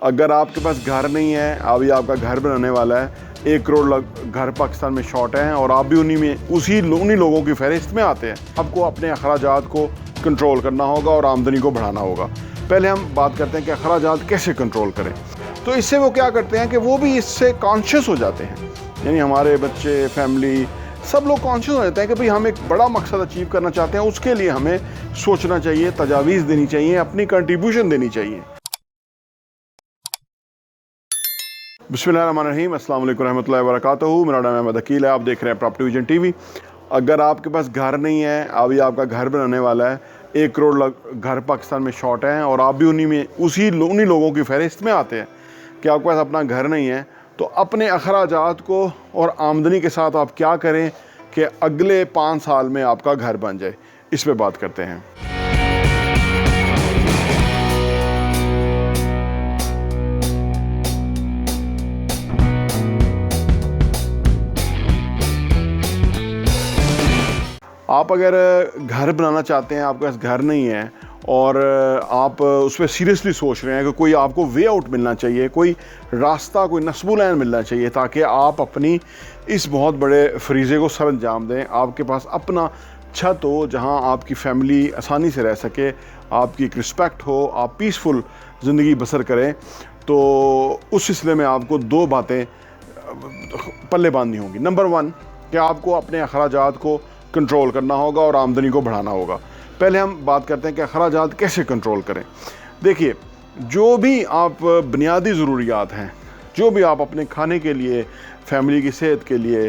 अगर आपके पास घर नहीं है, अभी आपका घर बनाने वाला है, 1 करोड़ घर पाकिस्तान में शॉर्ट हैं और आप भी उन्हीं लोगों की फहरिस्त में आते हैं। आपको अपने अखराजात को कंट्रोल करना होगा और आमदनी को बढ़ाना होगा। पहले हम बात करते हैं कि अखराजात कैसे कंट्रोल करें। तो इससे वो क्या करते हैं कि वो भी इससे कॉन्शियस हो जाते हैं, यानी हमारे बच्चे, फैमिली, सब लोग कॉन्शियस हो जाते हैं कि भाई हम एक बड़ा मकसद अचीव करना चाहते हैं, उसके लिए हमें सोचना चाहिए, तजावीज़ देनी चाहिए, अपनी कंट्रीब्यूशन देनी चाहिए। बिस्मिल्लाहिर्रहमानिर्रहीम, अस्सलाम वालेकुम रहमतुल्लाहि व बरकातहू। मेरा नाम अहमद अकील है, आप देख रहे हैं प्रॉपर्टी विजन टीवी। अगर आपके पास घर नहीं है, अभी आपका घर बनाने वाला है, 1 करोड़ घर पाकिस्तान में शॉर्ट हैं और आप भी उन्हीं लोगों की फहरिस्त में आते हैं कि आपके पास अपना घर नहीं है, तो अपने अखराजात को और आमदनी के साथ आप क्या करें कि अगले 5 साल में आपका घर बन जाए, इस पर बात करते हैं। आप अगर घर बनाना चाहते हैं, आपके पास घर नहीं है और आप उस पर सीरियसली सोच रहे हैं कि कोई आपको वे आउट मिलना चाहिए, कोई रास्ता, कोई नस्बुलैन मिलना चाहिए ताकि आप अपनी इस बहुत बड़े फरीज़े को सर अंजाम दें, आपके पास अपना छत हो जहां आपकी फैमिली आसानी से रह सके, आपकी एक रिस्पेक्ट हो, आप पीसफुल ज़िंदगी बसर करें, तो उस सिलसिले में आपको 2 बातें पल्ले बांधनी होंगी। नंबर 1 कि आपको अपने अखराजात को कंट्रोल करना होगा और आमदनी को बढ़ाना होगा। पहले हम बात करते हैं कि अखराजात कैसे कंट्रोल करें। देखिए, जो भी आप बुनियादी ज़रूरियात हैं, जो भी आप अपने खाने के लिए, फैमिली की सेहत के लिए,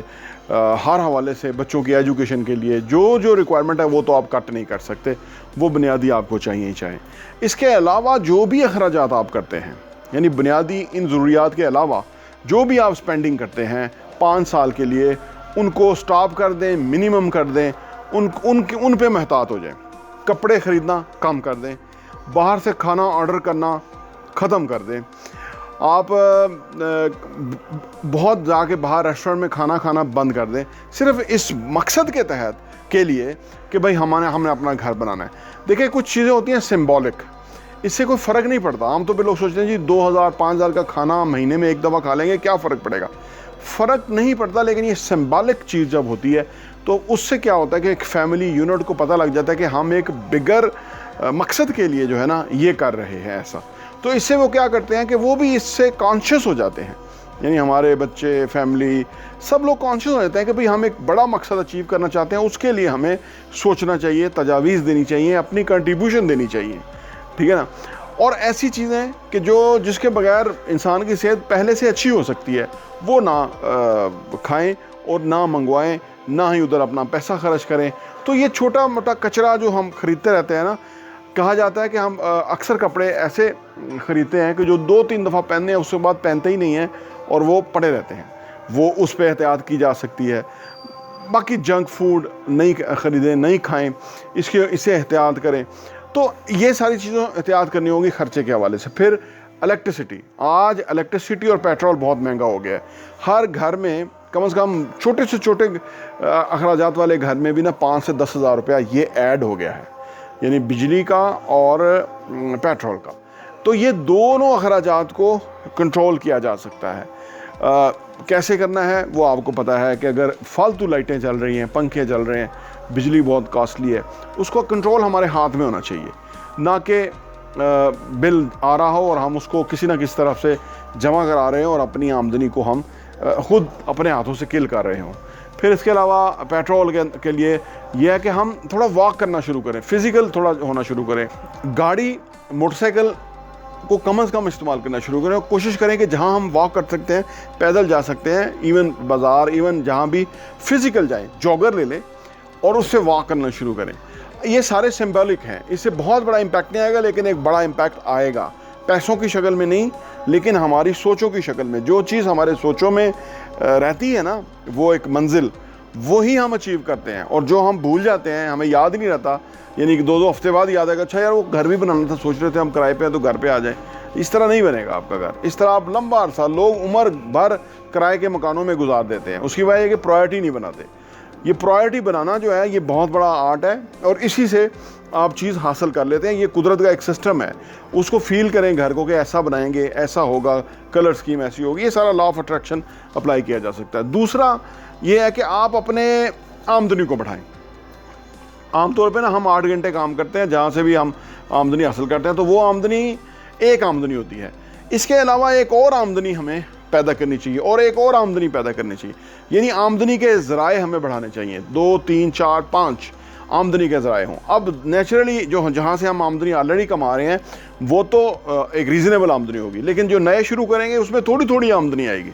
हर हवाले से बच्चों की एजुकेशन के लिए जो रिक्वायरमेंट है वो तो आप कट नहीं कर सकते, वो बुनियादी आपको चाहिए ही चाहिए। इसके अलावा जो भी अखराजात आप करते हैं, यानी बुनियादी इन ज़रूरियात के अलावा जो भी आप स्पेंडिंग करते हैं 5 साल के लिए, उनको स्टॉप कर दें, मिनिमम कर दें, उन पे महतात हो जाएं। कपड़े ख़रीदना कम कर दें, बाहर से खाना ऑर्डर करना ख़त्म कर दें। आप बहुत जाके बाहर रेस्टोरेंट में खाना खाना बंद कर दें, सिर्फ इस मकसद के तहत के लिए कि भाई हमने अपना घर बनाना है। देखिए, कुछ चीज़ें होती हैं सिंबॉलिक, इससे कोई फ़र्क नहीं पड़ता। आमतौर पे लोग सोचते हैं जी 2000-5000 का खाना महीने में एक दफ़ा खा लेंगे, क्या फ़र्क पड़ेगा। फ़र्क नहीं पड़ता, लेकिन ये सिंबॉलिक चीज़ जब होती है तो उससे क्या होता है कि एक फैमिली यूनिट को पता लग जाता है कि हम एक बिगर मकसद के लिए जो है ना ये कर रहे हैं ऐसा। तो इससे वो क्या करते हैं कि वो भी इससे कॉन्शियस हो जाते हैं, यानी हमारे बच्चे, फैमिली, सब लोग कॉन्शियस हो जाते हैं कि भाई हम एक बड़ा मकसद अचीव करना चाहते हैं, उसके लिए हमें सोचना चाहिए, तजावीज़ देनी चाहिए, अपनी कंट्रीब्यूशन देनी चाहिए, ठीक है ना। और ऐसी चीज़ें कि जिसके बगैर इंसान की सेहत पहले से अच्छी हो सकती है, वो ना खाएं और ना मंगवाएं, ना ही उधर अपना पैसा खर्च करें। तो ये छोटा मोटा कचरा जो हम ख़रीदते रहते हैं ना, कहा जाता है कि हम अक्सर कपड़े ऐसे ख़रीदते हैं कि जो 2-3 दफ़ा पहनने हैं, उसके बाद पहनते ही नहीं हैं और वो पड़े रहते हैं। वो उस पर एहतियात की जा सकती है। बाकी जंक फूड नहीं ख़रीदें, नहीं खाएँ, इससे एहतियात करें। तो ये सारी चीज़ों एहतियात करनी होगी ख़र्चे के हवाले से। फिर इलेक्ट्रिसिटी, आज इलेक्ट्रिसिटी और पेट्रोल बहुत महंगा हो गया है। हर घर में कम से कम छोटे से छोटे अखराजात वाले घर में भी ना 5 से 10 हज़ार रुपया ये ऐड हो गया है, यानी बिजली का और पेट्रोल का। तो ये दोनों अखराजात को कंट्रोल किया जा सकता है। कैसे करना है वो आपको पता है कि अगर फालतू लाइटें चल रही हैं, पंखे चल रहे हैं, बिजली बहुत कॉस्टली है, उसको कंट्रोल हमारे हाथ में होना चाहिए, ना कि बिल आ रहा हो और हम उसको किसी ना किसी तरफ से जमा करा रहे हैं और अपनी आमदनी को हम ख़ुद अपने हाथों से किल कर रहे हों। फिर इसके अलावा पेट्रोल के लिए यह है कि हम थोड़ा वॉक करना शुरू करें, फ़िज़िकल थोड़ा होना शुरू करें। गाड़ी, मोटरसाइकिल को कम से कम इस्तेमाल करना शुरू करें और कोशिश करें कि जहां हम वॉक कर सकते हैं, पैदल जा सकते हैं, इवन बाज़ार, इवन जहां भी फ़िज़िकल जाएं, जॉगर ले लें और उससे वॉक करना शुरू करें। ये सारे सिंबॉलिक हैं, इससे बहुत बड़ा इम्पैक्ट नहीं आएगा, लेकिन एक बड़ा इम्पैक्ट आएगा, पैसों की शक्ल में नहीं, लेकिन हमारी सोचों की शक्ल में। जो चीज़ हमारे सोचों में रहती है ना, वो एक मंजिल, वही हम अचीव करते हैं। और जो हम भूल जाते हैं, हमें याद नहीं रहता, यानी कि 2-2 हफ्ते बाद याद आएगा, अच्छा यार वो घर भी बनाना था, सोच रहे थे हम किराए पे हैं तो घर पे आ जाए। इस तरह नहीं बनेगा आपका घर। इस तरह आप लंबा अरसा, लोग उम्र भर किराए के मकानों में गुजार देते हैं, उसकी वजह है कि प्रायोरिटी नहीं बनाते। ये प्रायोरिटी बनाना जो है ये बहुत बड़ा आर्ट है, और इसी से आप चीज़ हासिल कर लेते हैं। ये कुदरत का एक सिस्टम है, उसको फील करें घर को कि ऐसा बनाएंगे ऐसा होगा, कलर स्कीम ऐसी होगी। ये सारा लॉ ऑफ अट्रैक्शन अप्लाई किया जा सकता है। दूसरा ये है कि आप अपने आमदनी को बढ़ाएं। आमतौर पे ना हम 8 घंटे काम करते हैं, जहाँ से भी हम आमदनी हासिल करते हैं, तो वो आमदनी एक आमदनी होती है। इसके अलावा एक और आमदनी हमें पैदा करनी चाहिए, और एक और आमदनी पैदा करनी चाहिए। यानी आमदनी के ज़राए हमें बढ़ाने चाहिए, 2, 3, 4, 5 आमदनी के ज़राए हों। अब नेचुरली जो जहाँ से हम आमदनी ऑलरेडी कमा रहे हैं वो तो एक रीज़नेबल आमदनी होगी, लेकिन जो नए शुरू करेंगे उसमें थोड़ी थोड़ी आमदनी आएगी।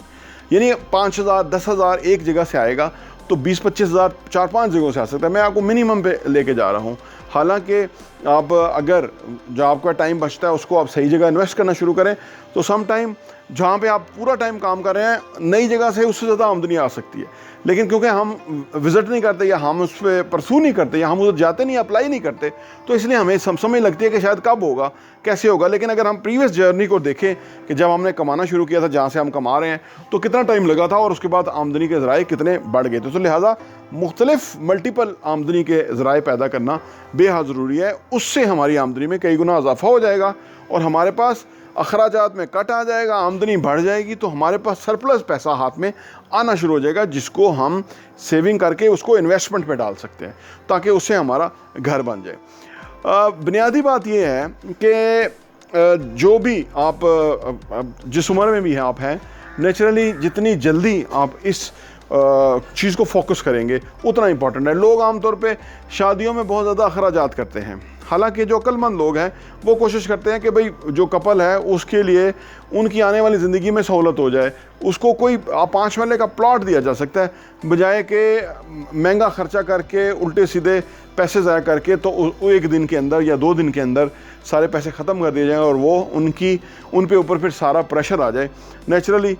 यानी 5,000, 10,000 एक जगह से आएगा तो 20-25 हज़ार 4-5 जगहों से आ सकता है। मैं आपको मिनिमम पे लेके जा रहा हूँ। हालांकि आप अगर जो आपका टाइम बचता है उसको आप सही जगह इन्वेस्ट करना शुरू करें तो सम टाइम जहाँ पे आप पूरा टाइम काम कर रहे हैं नई जगह से उससे ज़्यादा आमदनी आ सकती है। लेकिन क्योंकि हम विज़िट नहीं करते या हम उस पर परसू नहीं करते या हम उधर जाते नहीं, अप्लाई नहीं करते, तो इसलिए हमें समय लगती है कि शायद कब होगा, कैसे होगा। लेकिन अगर हम प्रीवियस जर्नी को देखें कि जब हमने कमाना शुरू किया था जहाँ से हम कमा रहे हैं तो कितना टाइम लगा था और उसके बाद आमदनी के ज़राए कितने बढ़ गए थे। तो लिहाजा मुख्तलिफ मल्टीपल आमदनी के ज़राए पैदा करना बेहद ज़रूरी है। उससे हमारी आमदनी में कई गुना इजाफा हो जाएगा और हमारे पास अखराजात में कट आ जाएगा, आमदनी बढ़ जाएगी, तो हमारे पास सरप्लस पैसा हाथ में आना शुरू हो जाएगा, जिसको हम सेविंग करके उसको इन्वेस्टमेंट में डाल सकते हैं ताकि उससे हमारा घर बन जाए। बुनियादी बात यह है कि जो भी आप जिस उम्र में भी हैं आप हैं, नेचुरली जितनी जल्दी आप इस चीज़ को फोकस करेंगे उतना इम्पॉर्टेंट है। लोग आमतौर पे शादियों में बहुत ज़्यादा अखराजात करते हैं, हालांकि जो अक्लमंद लोग हैं वो कोशिश करते हैं कि भाई जो कपल है उसके लिए उनकी आने वाली ज़िंदगी में सहूलत हो जाए। उसको कोई 5 मरले का प्लॉट दिया जा सकता है, बजाय कि महंगा खर्चा करके उल्टे सीधे पैसे ज़ाया करके तो एक दिन के अंदर या 2 दिन के अंदर सारे पैसे ख़त्म कर दिए जाएँ और वो उन पे ऊपर फिर सारा प्रेशर आ जाए। नेचुरली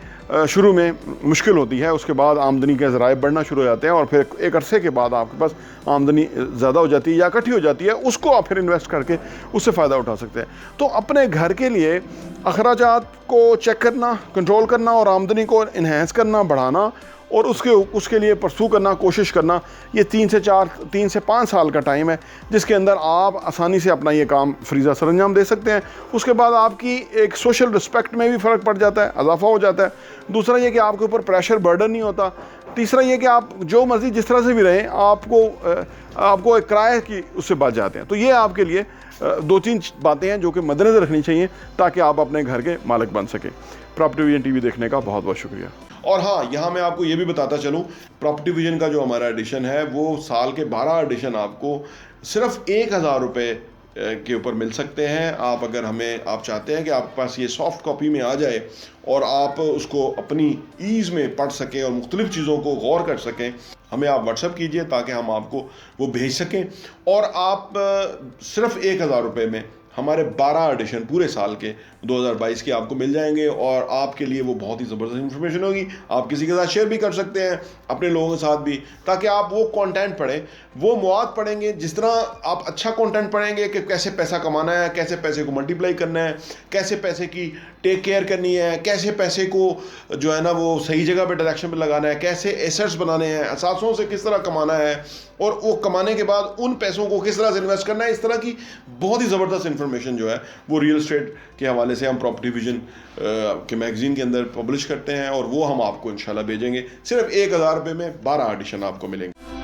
शुरू में मुश्किल होती है, उसके बाद आमदनी के ज़राए बढ़ना शुरू हो जाते हैं और फिर एक अरसे के बाद आपके पास आमदनी ज़्यादा हो जाती है या इकट्ठी हो जाती है, उसको आप फिर इन्वेस्ट करके उससे फ़ायदा उठा सकते हैं। तो अपने घर के लिए अखराजात को चेक करना, कंट्रोल करना और आमदनी को इन्हेंस करना, बढ़ाना और उसके लिए परसू करना, कोशिश करना, ये 3 से 5 साल का टाइम है जिसके अंदर आप आसानी से अपना ये काम फ्रीज़ा सरंजाम दे सकते हैं। उसके बाद आपकी एक सोशल रिस्पेक्ट में भी फ़र्क पड़ जाता है, इजाफा हो जाता है। दूसरा ये कि आपके ऊपर प्रेशर बर्डन नहीं होता। तीसरा ये कि आप जो मर्ज़ी जिस तरह से भी रहें आपको एक किराए की उससे बच जाते हैं। तो ये आपके लिए 2-3 बातें हैं जो कि मद्देनज़र रखनी चाहिए ताकि आप अपने घर के मालिक बन सकें। प्रॉपर्टी विजन टीवी देखने का बहुत बहुत शुक्रिया। और हाँ, यहाँ मैं आपको ये भी बताता चलूँ, प्रॉपर्टी विजन का जो हमारा एडिशन है वो साल के 12 एडिशन आपको सिर्फ 1,000 रुपये के ऊपर मिल सकते हैं। आप अगर आप चाहते हैं कि आपके पास ये सॉफ्ट कॉपी में आ जाए और आप उसको अपनी ईज़ में पढ़ सकें और मुख्तलिफ़ चीज़ों को गौर कर सकें, हमें आप व्हाट्सएप कीजिए ताकि हम आपको वो भेज सकें। और आप सिर्फ 1,000 रुपये में हमारे 12 एडिशन पूरे साल के 2022 के आपको मिल जाएंगे और आपके लिए वो बहुत ही ज़बरदस्त इन्फॉर्मेशन होगी। आप किसी के साथ शेयर भी कर सकते हैं, अपने लोगों के साथ भी, ताकि आप वो कंटेंट पढ़ें, वो मवाद पढ़ेंगे। जिस तरह आप अच्छा कंटेंट पढ़ेंगे कि कैसे पैसा कमाना है, कैसे पैसे को मल्टीप्लाई करना है, कैसे पैसे की टेक केयर करनी है, कैसे पैसे को जो है ना वो सही जगह पे डायरेक्शन पे लगाना है, कैसे एसेट्स बनाने हैं, असासों से किस तरह कमाना है और वो कमाने के बाद उन पैसों को किस तरह से इन्वेस्ट करना है, इस तरह की बहुत ही ज़बरदस्त इन्फॉर्मेशन जो है वो रियल एस्टेट के हवाले से हम प्रॉपर्टी विजन के मैगज़ीन के अंदर पब्लिश करते हैं और वो हम आपको इंशाल्लाह भेजेंगे। सिर्फ 1,000 रुपये में 12 एडिशन आपको मिलेंगे।